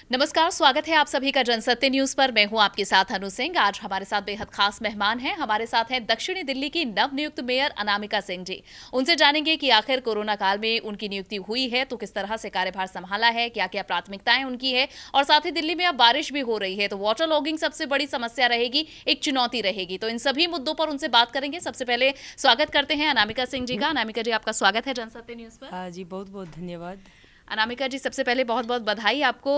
नमस्कार, स्वागत है आप सभी का जनसत्य न्यूज पर। मैं हूं आपके साथ अनु सिंह। आज हमारे साथ बेहद खास मेहमान हैं। हमारे साथ हैं दक्षिणी दिल्ली की नवनियुक्त मेयर अनामिका सिंह जी। उनसे जानेंगे कि आखिर कोरोना काल में उनकी नियुक्ति हुई है तो किस तरह से कार्यभार संभाला है, क्या क्या प्राथमिकताएं उनकी है, और साथ ही दिल्ली में अब बारिश भी हो रही है तो वाटर लॉगिंग सबसे बड़ी समस्या रहेगी, एक चुनौती रहेगी। तो इन सभी मुद्दों पर उनसे बात करेंगे। सबसे पहले स्वागत करते हैं अनामिका सिंह जी का। अनामिका जी, आपका स्वागत है जनसत्य न्यूज पर। हाँ जी, बहुत बहुत धन्यवाद। अनामिका जी, सबसे पहले बहुत बहुत बधाई आपको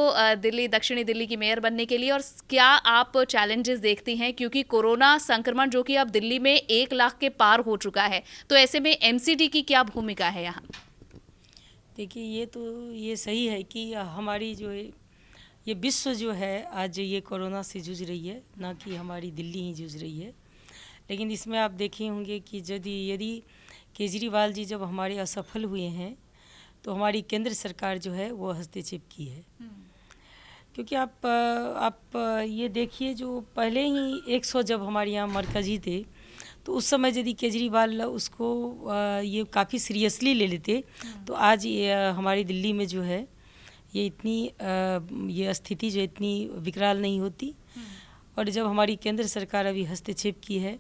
दक्षिणी दिल्ली की मेयर बनने के लिए। और क्या आप चैलेंजेस देखती हैं, क्योंकि कोरोना संक्रमण जो कि अब दिल्ली में 1 लाख के पार हो चुका है, तो ऐसे में एमसीडी की क्या भूमिका है यहाँ? देखिए, ये सही है कि हमारी जो है ये विश्व जो है आज ये कोरोना से जूझ रही है, ना कि हमारी दिल्ली ही जूझ रही है। लेकिन इसमें आप देखे होंगे कि यदि केजरीवाल जी जब हमारे असफल हुए हैं तो हमारी केंद्र सरकार जो है वो हस्तक्षेप की है। क्योंकि आप ये देखिए, जो पहले ही 100 जब हमारे यहाँ मरकजी थे तो उस समय यदि केजरीवाल उसको ये काफ़ी सीरियसली ले लेते तो आज हमारी दिल्ली में जो है ये इतनी ये स्थिति जो इतनी विकराल नहीं होती। और जब हमारी केंद्र सरकार अभी हस्तक्षेप की है,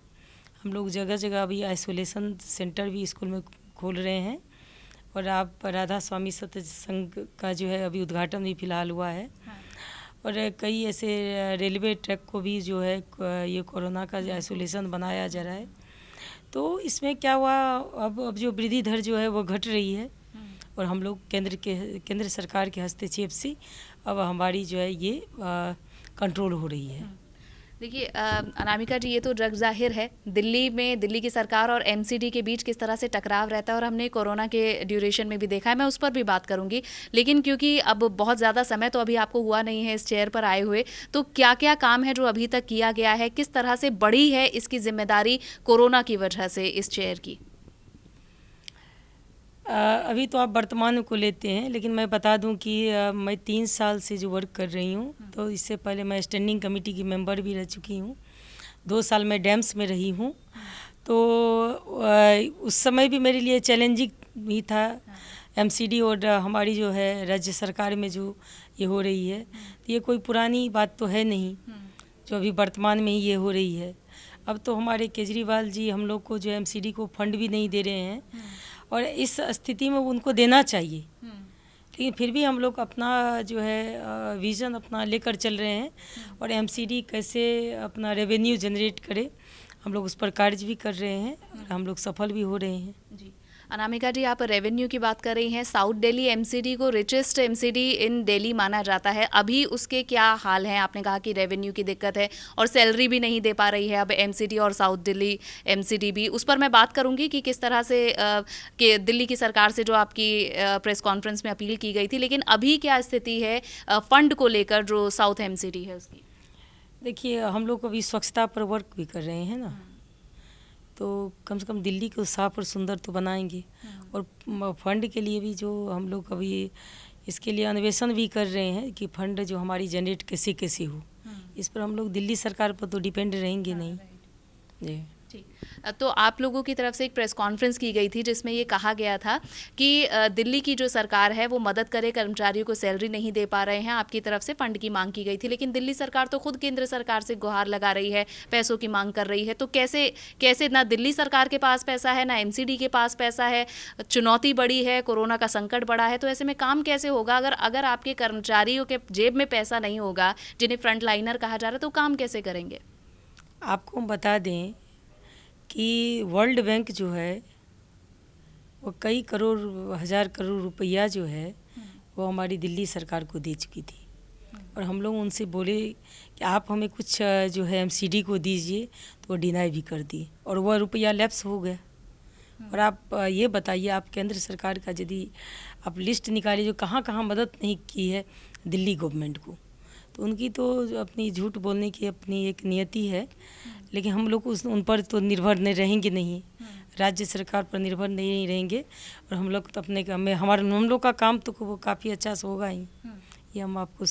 हम लोग जगह जगह अभी आइसोलेशन सेंटर भी स्कूल में खोल रहे हैं। और आप राधा स्वामी सत्संग का जो है अभी उद्घाटन भी फिलहाल हुआ है। और कई ऐसे रेलवे ट्रैक को भी जो है ये कोरोना का आइसोलेशन बनाया जा रहा है। तो इसमें क्या हुआ, अब जो वृद्धि दर जो है वो घट रही है और हम लोग केंद्र सरकार के हस्तक्षेप से अब हमारी जो है ये कंट्रोल हो रही है। देखिए अनामिका जी, ये तो जग जाहिर है दिल्ली में दिल्ली की सरकार और एमसीडी के बीच किस तरह से टकराव रहता है, और हमने कोरोना के ड्यूरेशन में भी देखा है। मैं उस पर भी बात करूंगी, लेकिन क्योंकि अब बहुत ज़्यादा समय तो अभी आपको हुआ नहीं है इस चेयर पर आए हुए, तो क्या क्या काम है जो अभी तक किया गया है, किस तरह से बढ़ी है इसकी जिम्मेदारी कोरोना की वजह से इस चेयर की? अभी तो आप वर्तमान को लेते हैं, लेकिन मैं बता दूं कि मैं 3 साल से जो वर्क कर रही हूं, तो इससे पहले मैं स्टैंडिंग कमेटी की मेंबर भी रह चुकी हूं। 2 साल मैं डैम्स में रही हूं, तो उस समय भी मेरे लिए चैलेंजिंग भी था। एमसीडी और हमारी जो है राज्य सरकार में जो ये हो रही है, तो ये कोई पुरानी बात तो है नहीं, जो अभी वर्तमान में ही ये हो रही है। अब तो हमारे केजरीवाल जी हम लोग को जो एमसीडी को फंड भी नहीं दे रहे हैं, और इस स्थिति में उनको देना चाहिए। लेकिन फिर भी हम लोग अपना जो है विज़न अपना लेकर चल रहे हैं, और एमसीडी कैसे अपना रेवेन्यू जनरेट करे हम लोग उस पर कार्य भी कर रहे हैं, और हम लोग सफल भी हो रहे हैं। जी, अनामिका जी, आप रेवेन्यू की बात कर रही हैं। साउथ दिल्ली एमसीडी को रिचेस्ट एमसीडी इन दिल्ली माना जाता है। अभी उसके क्या हाल हैं? आपने कहा कि रेवेन्यू की दिक्कत है और सैलरी भी नहीं दे पा रही है अब एमसीडी, और साउथ दिल्ली एमसीडी भी। उस पर मैं बात करूंगी कि किस तरह से कि दिल्ली की सरकार से जो आपकी प्रेस कॉन्फ्रेंस में अपील की गई थी, लेकिन अभी क्या स्थिति है फंड को लेकर जो साउथ एमसीडी है उसकी? देखिए, हम लोग अभी स्वच्छता पर वर्क भी कर रहे हैं ना, तो कम से कम दिल्ली को साफ और सुंदर तो बनाएंगे। और फंड के लिए भी जो हम लोग अभी इसके लिए अन्वेषण भी कर रहे हैं कि फंड जो हमारी जनरेट कैसे कैसे हो। इस पर हम लोग दिल्ली सरकार पर तो डिपेंड रहेंगे नहीं। जी, तो आप लोगों की तरफ से एक प्रेस कॉन्फ्रेंस की गई थी जिसमें ये कहा गया था कि दिल्ली की जो सरकार है वो मदद करे, कर्मचारियों को सैलरी नहीं दे पा रहे हैं, आपकी तरफ से फंड की मांग की गई थी। लेकिन दिल्ली सरकार तो खुद केंद्र सरकार से गुहार लगा रही है, पैसों की मांग कर रही है। तो कैसे कैसे ना दिल्ली सरकार के पास पैसा है, ना एमसीडी के पास पैसा है, चुनौती बड़ी है, कोरोना का संकट बड़ा है, तो ऐसे में काम कैसे होगा? अगर आपके कर्मचारियों के जेब में पैसा नहीं होगा, जिन्हें फ्रंट लाइनर कहा जा रहा है, तो काम कैसे करेंगे? आपको हम बता दें कि वर्ल्ड बैंक जो है वो कई करोड़, 1000 करोड़ रुपया जो है वो हमारी दिल्ली सरकार को दे चुकी थी। और हम लोग उनसे बोले कि आप हमें कुछ जो है एमसीडी को दीजिए, तो वो डिनाई भी कर दिए और वह रुपया लैप्स हो गया। और आप ये बताइए, आप केंद्र सरकार का यदि आप लिस्ट निकालिए जो कहाँ कहाँ मदद नहीं की है दिल्ली गवर्नमेंट को, तो उनकी तो अपनी झूठ बोलने की अपनी एक नियति है। लेकिन हम लोग उन पर तो निर्भर नहीं रहेंगे, नहीं राज्य सरकार पर निर्भर नहीं रहेंगे। और हम लोग तो अपने हम लोग का काम तो वो काफ़ी अच्छा से होगा ही, ये हम आपको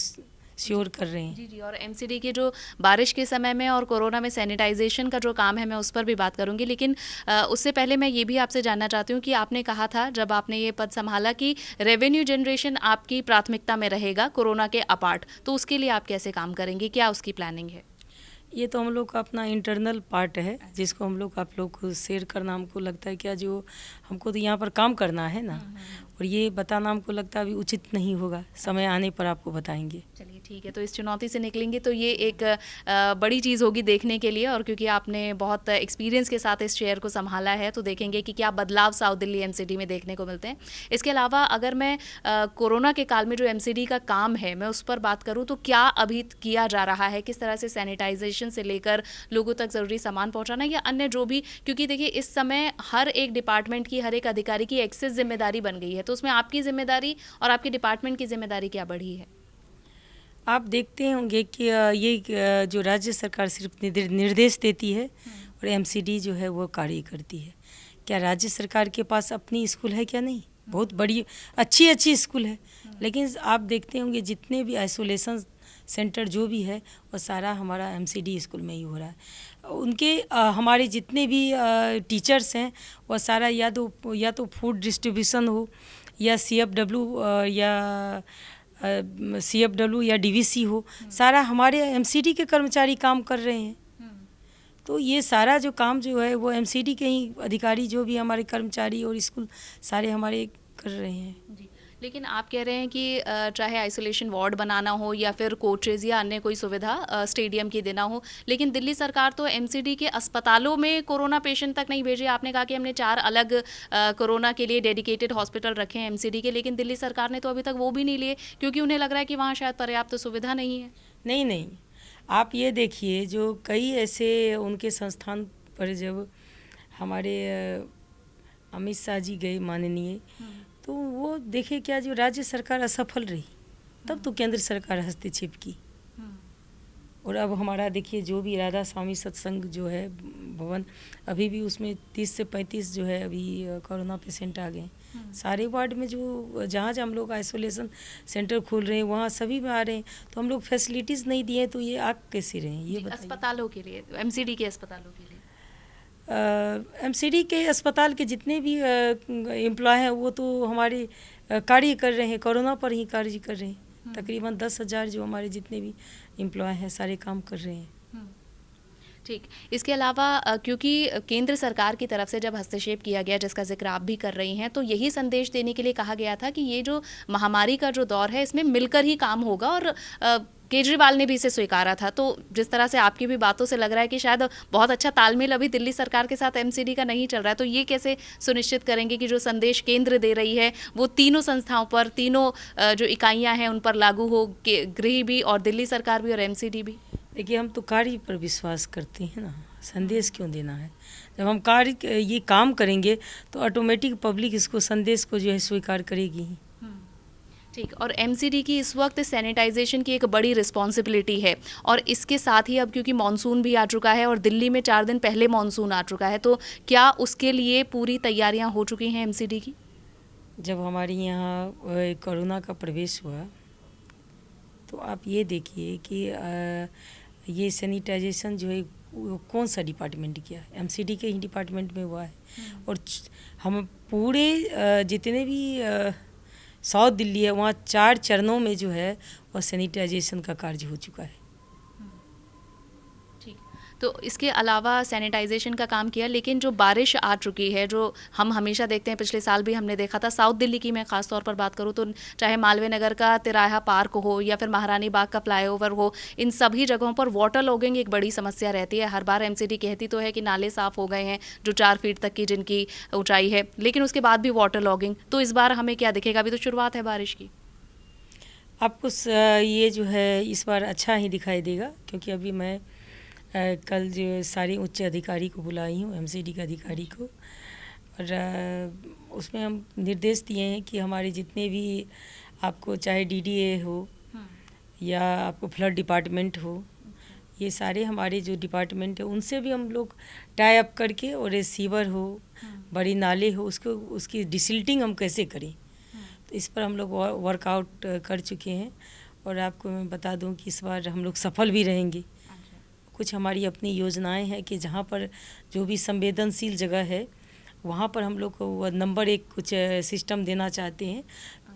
श्योर कर रहे हैं। जी जी। और एमसीडी के जो बारिश के समय में और कोरोना में सैनिटाइजेशन का जो काम है मैं उस पर भी बात करूंगी, लेकिन उससे पहले मैं ये भी आपसे जानना चाहती हूँ कि आपने कहा था जब आपने ये पद संभाला कि रेवेन्यू जनरेशन आपकी प्राथमिकता में रहेगा कोरोना के अपार्ट, तो उसके लिए आप कैसे काम करेंगे, क्या उसकी प्लानिंग है? ये तो हम लोग का अपना इंटरनल पार्ट है जिसको हम लोग आप लोग को शेयर करना हमको लगता है क्या, जो हमको तो यहाँ पर काम करना है ना, और ये बताना हमको लगता है अभी उचित नहीं होगा, समय आने पर आपको बताएंगे। चलिए ठीक है, तो इस चुनौती से निकलेंगे तो ये एक बड़ी चीज़ होगी देखने के लिए, और क्योंकि आपने बहुत एक्सपीरियंस के साथ इस चेयर को संभाला है तो देखेंगे कि क्या बदलाव साउथ दिल्ली एमसीडी में देखने को मिलते हैं। इसके अलावा अगर मैं कोरोना के काल में जो एमसीडी का काम है मैं उस पर बात करूँ तो क्या अभी किया जा रहा है, किस तरह से सैनिटाइजेशन से लेकर लोगों तक ज़रूरी सामान पहुँचाना या अन्य जो भी, क्योंकि देखिए इस समय हर एक डिपार्टमेंट की, हर एक अधिकारी की एक्सेस जिम्मेदारी बन गई है, तो उसमें आपकी जिम्मेदारी और आपके डिपार्टमेंट की जिम्मेदारी क्या बढ़ी है? आप देखते होंगे कि ये जो राज्य सरकार सिर्फ निर्देश देती है और एमसीडी जो है वो कार्य करती है। क्या राज्य सरकार के पास अपनी स्कूल है? क्या नहीं, बहुत बड़ी अच्छी स्कूल है, लेकिन आप देखते होंगे जितने भी आइसोलेशन सेंटर जो भी है वो सारा हमारा एमसीडी स्कूल में ही हो रहा है। उनके हमारे जितने भी टीचर्स हैं वो सारा या तो फूड डिस्ट्रीब्यूशन हो या सीएफडब्ल्यू या डीवीसी हो, सारा हमारे एमसीडी के कर्मचारी काम कर रहे हैं। तो ये सारा जो काम जो है वो एमसीडी के ही अधिकारी जो भी हमारे कर्मचारी और स्कूल सारे हमारे कर रहे हैं। जी, लेकिन आप कह रहे हैं कि चाहे आइसोलेशन वार्ड बनाना हो या फिर कोचेज़ या अन्य कोई सुविधा स्टेडियम की देना हो, लेकिन दिल्ली सरकार तो एमसीडी के अस्पतालों में कोरोना पेशेंट तक नहीं भेजे। आपने कहा कि हमने 4 अलग कोरोना के लिए डेडिकेटेड हॉस्पिटल रखे हैं एमसीडी के, लेकिन दिल्ली सरकार ने तो अभी तक वो भी नहीं लिए क्योंकि उन्हें लग रहा है कि वहाँ शायद पर्याप्त सुविधा नहीं है। नहीं, आप ये देखिए जो कई ऐसे उनके संस्थान पर जब हमारे अमित शाह जी गए माननीय, तो वो देखे क्या जो राज्य सरकार असफल रही तब तो केंद्र सरकार हस्तक्षेप की। और अब हमारा देखिए जो भी राधा स्वामी सत्संग जो है भवन, अभी भी उसमें 30 से 35 जो है अभी कोरोना पेशेंट आ गए। सारे वार्ड में जो जहाँ हम लोग आइसोलेशन सेंटर खोल रहे हैं वहाँ सभी में आ रहे हैं, तो हम लोग फैसिलिटीज़ नहीं दिए तो ये आ कैसे रहे हैं, ये बताइए। अस्पतालों के लिए, एमसीडी के अस्पतालों के लिए, एमसीडी के अस्पताल के जितने भी एम्प्लॉय हैं वो तो हमारे कार्य कर रहे हैं, कोरोना पर ही कार्य कर रहे हैं। तकरीबन 10,000 जो हमारे जितने भी एम्प्लॉय हैं सारे काम कर रहे हैं। ठीक। इसके अलावा क्योंकि केंद्र सरकार की तरफ से जब हस्तक्षेप किया गया, जिसका जिक्र आप भी कर रही हैं, तो यही संदेश देने के लिए कहा गया था कि ये जो महामारी का जो दौर है इसमें मिलकर ही काम होगा, और केजरीवाल ने भी इसे स्वीकारा था। तो जिस तरह से आपकी भी बातों से लग रहा है कि शायद बहुत अच्छा तालमेल अभी दिल्ली सरकार के साथ एमसीडी का नहीं चल रहा है, तो ये कैसे सुनिश्चित करेंगे कि जो संदेश केंद्र दे रही है वो तीनों संस्थाओं पर, तीनों जो इकाइयां हैं उन पर लागू हो, गृह भी और दिल्ली सरकार भी और एमसीडी भी? देखिए हम तो कार्य पर विश्वास करते हैं ना, संदेश क्यों देना है। जब हम ये काम करेंगे तो ऑटोमेटिक पब्लिक इसको संदेश को जो है स्वीकार करेगी ही। ठीक। और एमसीडी की इस वक्त सैनिटाइजेशन की एक बड़ी रिस्पॉन्सिबिलिटी है, और इसके साथ ही अब क्योंकि मानसून भी आ चुका है और दिल्ली में 4 दिन पहले मानसून आ चुका है, तो क्या उसके लिए पूरी तैयारियां हो चुकी हैं एमसीडी की? जब हमारे यहाँ कोरोना का प्रवेश हुआ तो आप ये देखिए कि ये सैनिटाइजेशन जो है कौन सा डिपार्टमेंट किया, एमसीडी के ही डिपार्टमेंट में हुआ है। और हम पूरे जितने भी साउथ दिल्ली है वहाँ 4 चरणों में जो है वह सैनिटाइजेशन का कार्य हो चुका है। ठीक। तो इसके अलावा सैनिटाइजेशन का काम किया, लेकिन जो बारिश आ चुकी है, जो हम हमेशा देखते हैं, पिछले साल भी हमने देखा था, साउथ दिल्ली की मैं खास तौर पर बात करूं तो चाहे मालवीय नगर का तिराहा पार्क हो या फिर महारानी बाग का फ्लाईओवर हो, इन सभी जगहों पर वाटर लॉगिंग एक बड़ी समस्या रहती है। हर बार एमसीडी कहती तो है कि नाले साफ हो गए हैं जो 4 फीट तक की जिनकी ऊंचाई है, लेकिन उसके बाद भी वाटर लॉगिंग। तो इस बार हमें क्या दिखेगा? अभी तो शुरुआत है बारिश की। आपको ये जो है इस बार अच्छा ही दिखाई देगा, क्योंकि अभी मैं कल जो सारे उच्च अधिकारी को बुलाई हूँ, एमसीडी के अधिकारी को, और उसमें हम निर्देश दिए हैं कि हमारे जितने भी आपको चाहे डीडीए हो या आपको फ्लड डिपार्टमेंट हो, ये सारे हमारे जो डिपार्टमेंट है उनसे भी हम लोग टाई अप करके, और ये सीवर हो, बड़ी नाले हो, उसकी डिसिल्टिंग हम कैसे करें, तो इस पर हम लोग वर्कआउट कर चुके हैं। और आपको मैं बता दूं कि इस बार हम लोग सफल भी रहेंगे। कुछ हमारी अपनी योजनाएं हैं कि जहाँ पर जो भी संवेदनशील जगह है वहाँ पर हम लोग को वो नंबर 1 कुछ सिस्टम देना चाहते हैं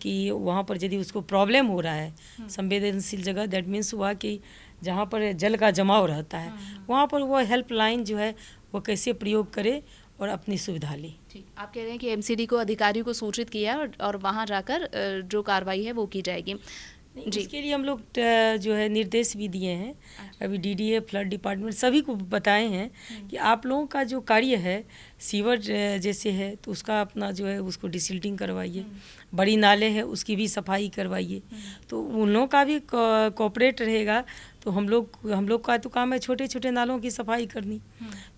कि वहाँ पर यदि उसको प्रॉब्लम हो रहा है संवेदनशील जगह, दैट मीन्स हुआ कि जहाँ पर जल का जमाव रहता है वहाँ पर वो हेल्पलाइन जो है वो कैसे प्रयोग करे और अपनी सुविधा ले। ठीक, आप कह रहे हैं कि एमसीडी को अधिकारियों को सूचित किया है और वहाँ जाकर जो कार्रवाई है वो की जाएगी। जी, इसके लिए हम लोग जो है निर्देश भी दिए हैं। अभी डीडीए, फ्लड डिपार्टमेंट सभी को बताए हैं कि आप लोगों का जो कार्य है सीवर जैसे है तो उसका अपना जो है उसको डिसिल्टिंग करवाइए, बड़ी नाले है उसकी भी सफाई करवाइए। तो उन लोगों का भी कोऑपरेट रहेगा तो हम लोग का तो काम है छोटे छोटे नालों की सफाई करनी।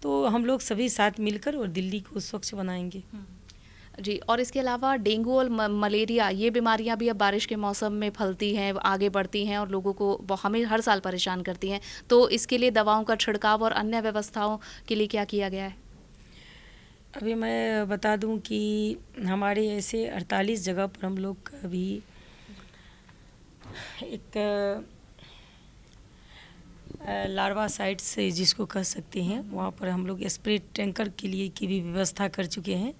तो हम लोग सभी साथ मिलकर और दिल्ली को स्वच्छ बनाएंगे। जी, और इसके अलावा डेंगू और मलेरिया ये बीमारियां भी अब बारिश के मौसम में फैलती हैं, आगे बढ़ती हैं और लोगों को हमें हर साल परेशान करती हैं। तो इसके लिए दवाओं का छिड़काव और अन्य व्यवस्थाओं के लिए क्या किया गया है? अभी मैं बता दूं कि हमारे ऐसे 48 जगह पर हम लोग अभी एक लार्वा साइट्स जिसको कह सकते हैं वहाँ पर हम लोग स्प्रे टैंकर के लिए की भी व्यवस्था कर चुके हैं।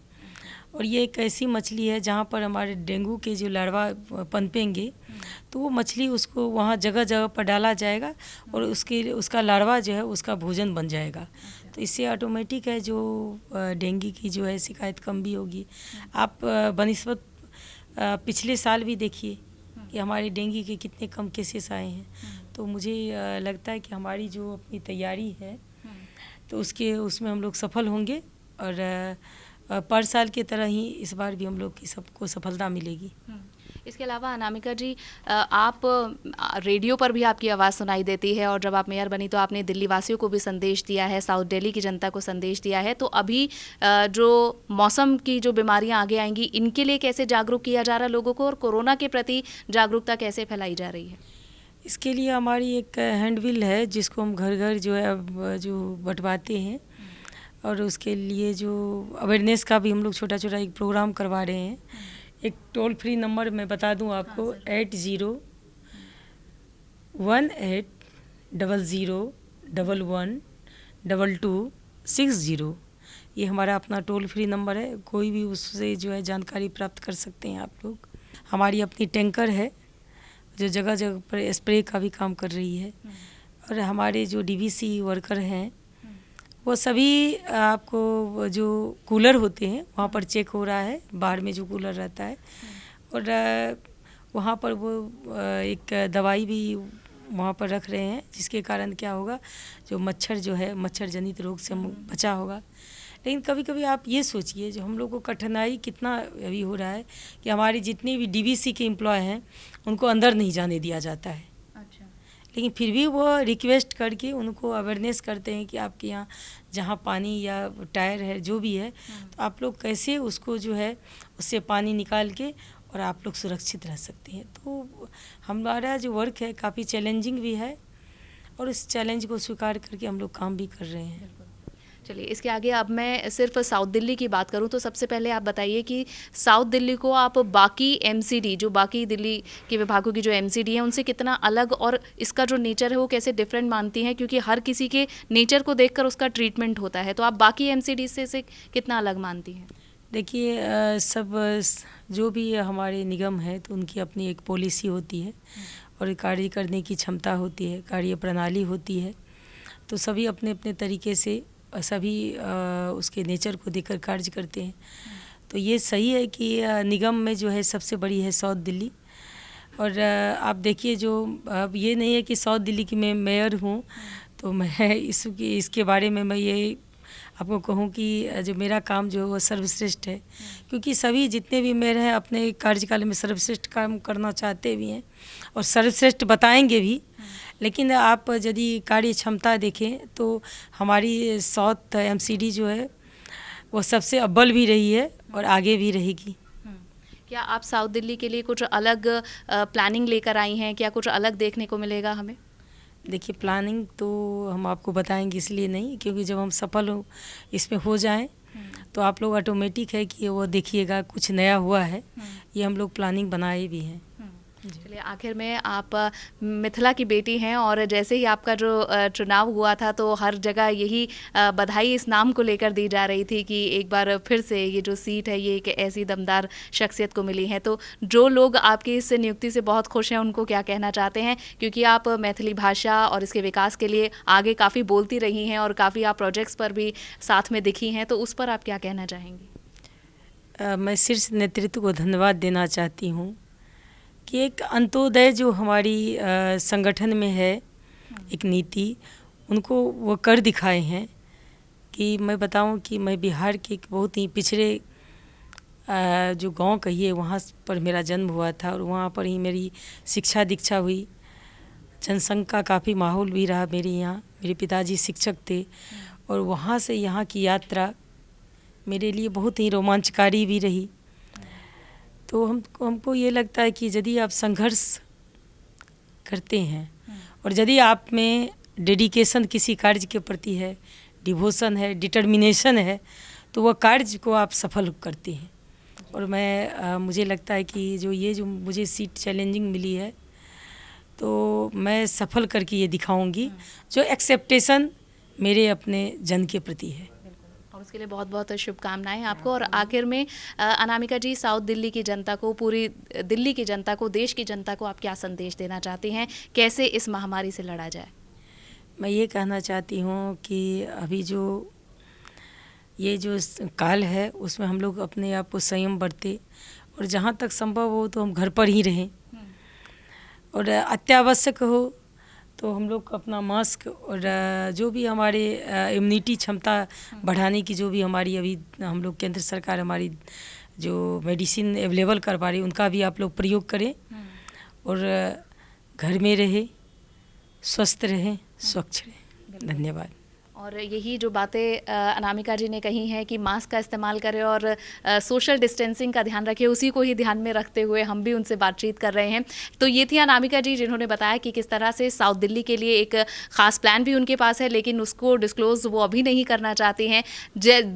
और ये एक ऐसी मछली है जहाँ पर हमारे डेंगू के जो लार्वा पनपेंगे तो वो मछली उसको वहाँ जगह जगह पर डाला जाएगा और उसका लार्वा जो है उसका भोजन बन जाएगा। तो इससे ऑटोमेटिक है जो डेंगू की जो है शिकायत कम भी होगी। आप बनिस्बत पिछले साल भी देखिए कि हमारे डेंगू के कितने कम केसेस आए हैं। तो मुझे लगता है कि हमारी जो अपनी तैयारी है तो उसमें हम लोग सफल होंगे और पर साल की तरह ही इस बार भी हम लोग की सबको सफलता मिलेगी। इसके अलावा अनामिका जी, आप रेडियो पर भी आपकी आवाज़ सुनाई देती है और जब आप मेयर बनी तो आपने दिल्ली वासियों को भी संदेश दिया है, साउथ दिल्ली की जनता को संदेश दिया है। तो अभी जो मौसम की जो बीमारियां आगे आएंगी इनके लिए कैसे जागरूक किया जा रहा है लोगों को और कोरोना के प्रति जागरूकता कैसे फैलाई जा रही है? इसके लिए हमारी एक हैंडबिल है जिसको हम घर घर जो है जो बंटवाते हैं और उसके लिए जो अवेयरनेस का भी हम लोग छोटा छोटा एक प्रोग्राम करवा रहे हैं। एक टोल फ्री नंबर मैं बता दूं आपको, 801800112260। ये हमारा अपना टोल फ्री नंबर है, कोई भी उससे जो है जानकारी प्राप्त कर सकते हैं आप लोग। हमारी अपनी टैंकर है जो जगह जगह पर स्प्रे का भी काम कर रही है और हमारे जो डीवीसी वर्कर हैं वो सभी आपको जो कूलर होते हैं वहाँ पर चेक हो रहा है, बाहर में जो कूलर रहता है और वहाँ पर वो एक दवाई भी वहाँ पर रख रहे हैं जिसके कारण क्या होगा जो मच्छर जो है मच्छर जनित रोग से बचा होगा। लेकिन कभी कभी आप ये सोचिए जो हम लोग को कठिनाई कितना अभी हो रहा है कि हमारे जितने भी डीवीसी के एम्प्लॉय हैं उनको अंदर नहीं जाने दिया जाता है। लेकिन फिर भी वो रिक्वेस्ट करके उनको अवेयरनेस करते हैं कि आपके यहाँ जहाँ पानी या टायर है जो भी है तो आप लोग कैसे उसको जो है उससे पानी निकाल के और आप लोग सुरक्षित रह सकते हैं। तो हमारा जो वर्क है काफ़ी चैलेंजिंग भी है और इस चैलेंज को स्वीकार करके हम लोग काम भी कर रहे हैं। चलिए, इसके आगे अब मैं सिर्फ साउथ दिल्ली की बात करूं तो सबसे पहले आप बताइए कि साउथ दिल्ली को आप बाकी एमसीडी जो बाकी दिल्ली के विभागों की जो एमसीडी है उनसे कितना अलग और इसका जो नेचर है वो कैसे डिफरेंट मानती हैं, क्योंकि हर किसी के नेचर को देखकर उसका ट्रीटमेंट होता है। तो आप बाकी एमसीडी से इसे कितना अलग मानती हैं? देखिए सब जो भी हमारे निगम है तो उनकी अपनी एक पॉलिसी होती है और कार्य करने की क्षमता होती है, कार्य प्रणाली होती है। तो सभी अपने अपने तरीके से सभी उसके नेचर को देखकर कार्य करते हैं। तो ये सही है कि निगम में जो है सबसे बड़ी है साउथ दिल्ली। और आप देखिए जो अब ये नहीं है कि साउथ दिल्ली की मैं मेयर हूँ तो मैं इसके बारे में मैं ये आपको कहूँ कि जो मेरा काम जो है वो सर्वश्रेष्ठ है, क्योंकि सभी जितने भी मेयर हैं अपने कार्यकाल में सर्वश्रेष्ठ काम करना चाहते भी हैं और सर्वश्रेष्ठ बताएंगे भी। लेकिन आप यदि कार्य क्षमता देखें तो हमारी साउथ एमसीडी जो है वो सबसे अव्वल भी रही है और आगे भी रहेगी। क्या आप साउथ दिल्ली के लिए कुछ अलग प्लानिंग लेकर आई हैं? क्या कुछ अलग देखने को मिलेगा हमें? देखिए प्लानिंग तो हम आपको बताएंगे इसलिए नहीं क्योंकि जब हम सफल हो इसमें हो जाएं तो आप लोग ऑटोमेटिक है कि वो देखिएगा कुछ नया हुआ है, ये हम लोग प्लानिंग बनाए भी हैं। चलिए, आखिर में आप मिथिला की बेटी हैं और जैसे ही आपका जो चुनाव हुआ था तो हर जगह यही बधाई इस नाम को लेकर दी जा रही थी कि एक बार फिर से ये जो सीट है ये एक ऐसी दमदार शख्सियत को मिली है। तो जो लोग आपकी इस नियुक्ति से बहुत खुश हैं उनको क्या कहना चाहते हैं, क्योंकि आप मैथिली भाषा और इसके विकास के लिए आगे काफ़ी बोलती रही हैं और काफ़ी आप प्रोजेक्ट्स पर भी साथ में दिखी हैं, तो उस पर आप क्या कहना चाहेंगी? मैं शीर्ष नेतृत्व को धन्यवाद देना चाहती हूँ कि एक अंत्योदय जो हमारी संगठन में है, एक नीति, उनको वो कर दिखाए हैं। कि मैं बताऊं कि मैं बिहार के एक बहुत ही पिछड़े जो गांव कहिए वहाँ पर मेरा जन्म हुआ था और वहाँ पर ही मेरी शिक्षा दीक्षा हुई। जनसंघ का काफ़ी माहौल भी रहा मेरे यहाँ, मेरे पिताजी शिक्षक थे और वहाँ से यहाँ की यात्रा मेरे लिए बहुत ही रोमांचकारी भी रही। तो हमको ये लगता है कि यदि आप संघर्ष करते हैं और यदि आप में डेडिकेशन किसी कार्य के प्रति है, डिवोशन है, डिटर्मिनेशन है, तो वह कार्य को आप सफल करते हैं। और मुझे लगता है कि जो मुझे सीट चैलेंजिंग मिली है तो मैं सफल करके ये दिखाऊंगी जो एक्सेप्टेशन मेरे अपने जन के प्रति है। और उसके लिए बहुत बहुत शुभकामनाएं आपको। और आखिर में अनामिका जी, साउथ दिल्ली की जनता को, पूरी दिल्ली की जनता को, देश की जनता को आप क्या संदेश देना चाहती हैं, कैसे इस महामारी से लड़ा जाए? मैं ये कहना चाहती हूँ कि अभी ये जो काल है उसमें हम लोग अपने आप को संयम बरते और जहाँ तक संभव हो तो हम घर पर ही रहें और अत्यावश्यक हो तो हम लोग अपना मास्क और जो भी हमारे इम्यूनिटी क्षमता बढ़ाने की जो भी हमारी अभी हम लोग केंद्र सरकार हमारी जो मेडिसिन अवेलेबल करवा रही है उनका भी आप लोग प्रयोग करें और घर में रहें, स्वस्थ रहें, स्वच्छ रहें। धन्यवाद। और यही जो बातें अनामिका जी ने कही हैं कि मास्क का इस्तेमाल करें और सोशल डिस्टेंसिंग का ध्यान रखें, उसी को ही ध्यान में रखते हुए हम भी उनसे बातचीत कर रहे हैं। तो ये थी अनामिका जी जिन्होंने बताया कि किस तरह से साउथ दिल्ली के लिए एक ख़ास प्लान भी उनके पास है, लेकिन उसको डिस्क्लोज़ वो अभी नहीं करना चाहती हैं।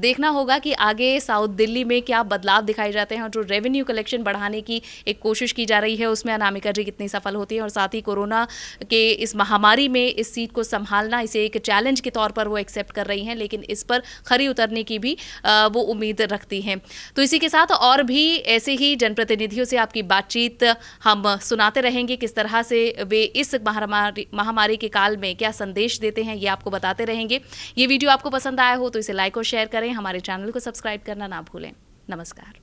देखना होगा कि आगे साउथ दिल्ली में क्या बदलाव दिखाए जाते हैं और जो रेवेन्यू कलेक्शन बढ़ाने की एक कोशिश की जा रही है उसमें अनामिका जी कितनी सफल होती है। और साथ ही कोरोना के इस महामारी में इस सीट को संभालना, इसे एक चैलेंज के तौर पर वो एक्सेप्ट कर रही हैं, लेकिन इस पर खरी उतरने की भी वो उम्मीद रखती हैं। तो इसी के साथ और भी ऐसे ही जनप्रतिनिधियों से आपकी बातचीत हम सुनाते रहेंगे, किस तरह से वे इस महामारी के काल में क्या संदेश देते हैं ये आपको बताते रहेंगे। ये वीडियो आपको पसंद आया हो तो इसे लाइक और शेयर करें, हमारे चैनल को सब्सक्राइब करना ना भूलें। नमस्कार।